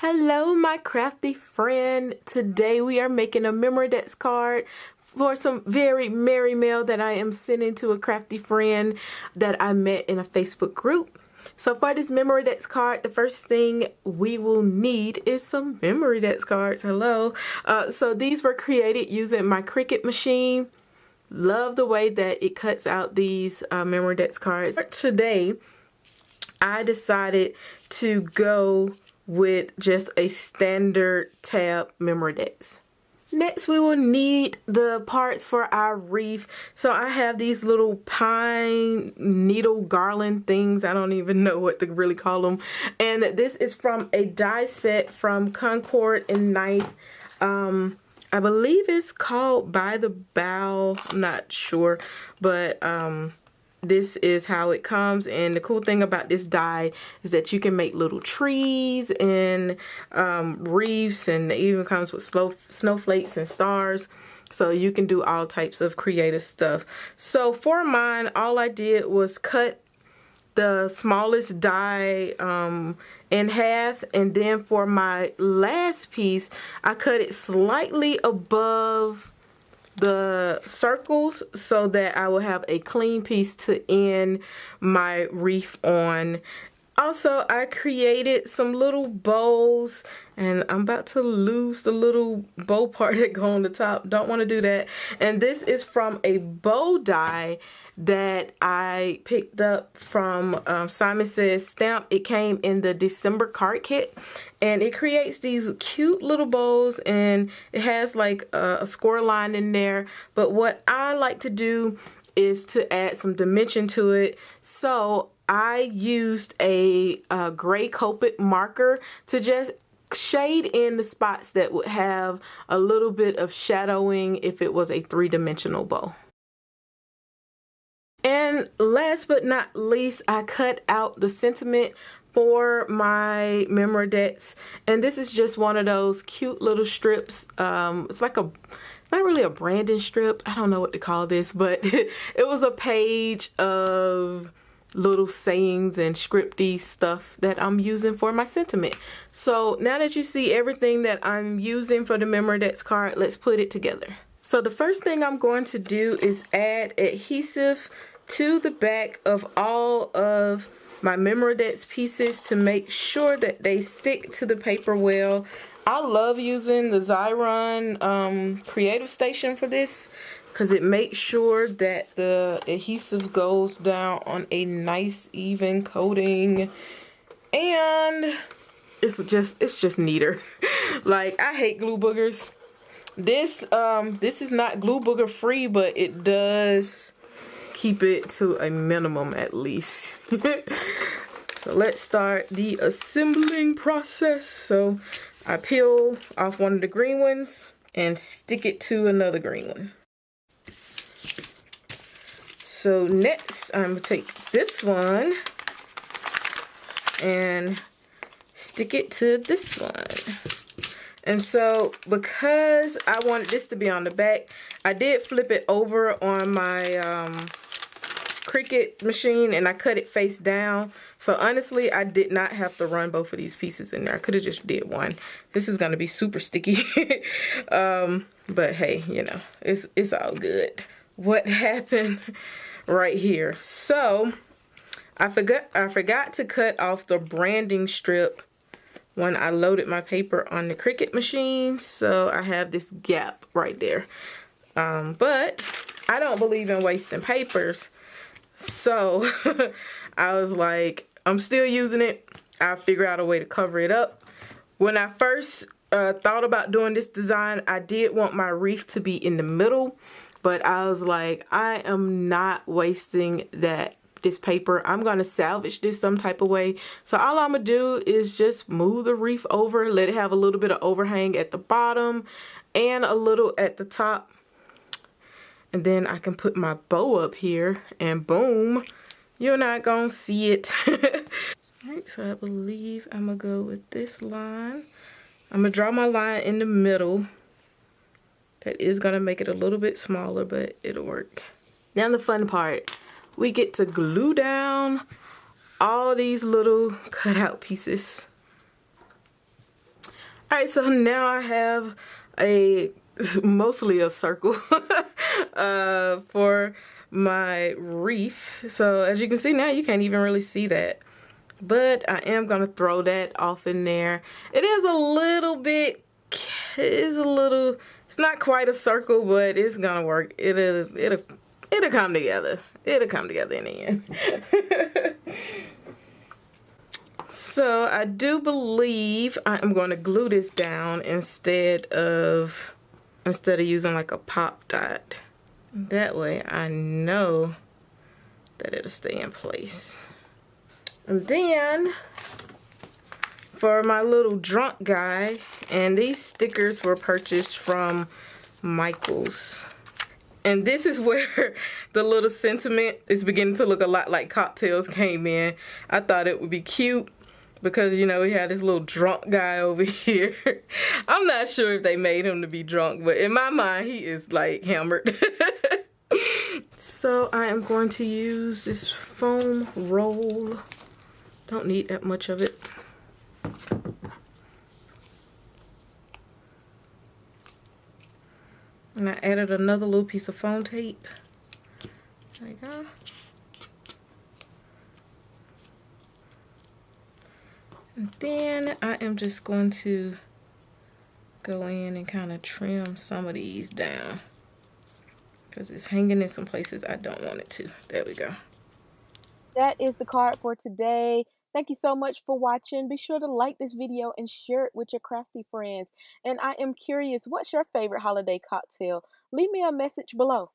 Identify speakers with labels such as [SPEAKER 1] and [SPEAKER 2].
[SPEAKER 1] Hello, my crafty friend. Today we are making a Memorydex card for some very merry mail that I am sending to a crafty friend that I met in a Facebook group. So for this Memorydex card, the first thing we will need is some Memorydex cards. Hello. So these were created using my Cricut machine. Love the way that it cuts out these Memorydex cards. Today, I decided to go with just a standard tab Memorydex. Next, we will need the parts for our wreath. So I have these little pine needle garland things. I don't even know what to really call them. And this is from a die set from Concord and Knife. I believe it's called By the Bough. I'm not sure, but this is how it comes. And the cool thing about this die is that you can make little trees and wreaths, and it even comes with snowflakes and stars. So you can do all types of creative stuff. So for mine, all I did was cut the smallest die in half, and then for my last piece, I cut it slightly above the circles so that I will have a clean piece to end my wreath on. Also, I created some little bows, and I'm about to lose the little bow part that go on the top. Don't want to do that. And this is from a bow die that I picked up from Simon Says Stamp. It came in the December card kit, and it creates these cute little bows, and it has like a score line in there. But what I like to do is to add some dimension to it. So I used a gray Copic marker to just shade in the spots that would have a little bit of shadowing if it was a three-dimensional bow. And last but not least, I cut out the sentiment for my Memorydex, and this is just one of those cute little strips. It's like not really a branding strip. I don't know what to call this, but it was a page of little sayings and scripty stuff that I'm using for my sentiment. So now that you see everything that I'm using for the Memorydex card, let's put it together. So the first thing I'm going to do is add adhesive to the back of all of my Memorydex pieces to make sure that they stick to the paper well. I love using the Xyron Creative Station for this because it makes sure that the adhesive goes down on a nice even coating, and it's just neater. Like, I hate glue boogers. This is not glue booger free, but it does keep it to a minimum at least. So let's start the assembling process. So I peel off one of the green ones and stick it to another green one. So next I'm gonna take this one and stick it to this one. And so because I wanted this to be on the back, I did flip it over on my Cricut machine, and I cut it face down. So honestly, I did not have to run both of these pieces in there. I could have just did one. This is going to be super sticky. But hey, you know, it's all good. What happened right here? So I forgot to cut off the branding strip when I loaded my paper on the Cricut machine, so I have this gap right there. But I don't believe in wasting papers, so I was like, I'm still using it. I'll figure out a way to cover it up. When I first thought about doing this design, I did want my wreath to be in the middle, but I was like, I am not wasting this paper. I'm gonna salvage this some type of way. So all I'm gonna do is just move the wreath over, let it have a little bit of overhang at the bottom and a little at the top, and then I can put my bow up here, and boom, you're not gonna see it. Alright, so I believe I'm gonna go with this line. I'm gonna draw my line in the middle. That is gonna make it a little bit smaller, but it'll work. Now the fun part. We get to glue down all these little cutout pieces. All right, so now I have a mostly a circle for my wreath. So as you can see now, you can't even really see that. But I am going to throw that off in there. It is a little bit, it's not quite a circle, but it's going to work. It'll come together. It'll come together in the end. So I do believe I am going to glue this down instead of using like a pop dot. That way I know that it'll stay in place. And then for my little drunk guy, and these stickers were purchased from Michael's. And this is where the little sentiment is beginning to look a lot like cocktails came in. I thought it would be cute because, you know, we had this little drunk guy over here. I'm not sure if they made him to be drunk, but in my mind, he is like hammered. So I am going to use this foam roll. Don't need that much of it. And I added another little piece of foam tape. There you go. And then I am just going to go in and kind of trim some of these down because it's hanging in some places I don't want it to. There we go.
[SPEAKER 2] That is the card for today. Thank you so much for watching. Be sure to like this video and share it with your crafty friends. And I am curious, what's your favorite holiday cocktail? Leave me a message below.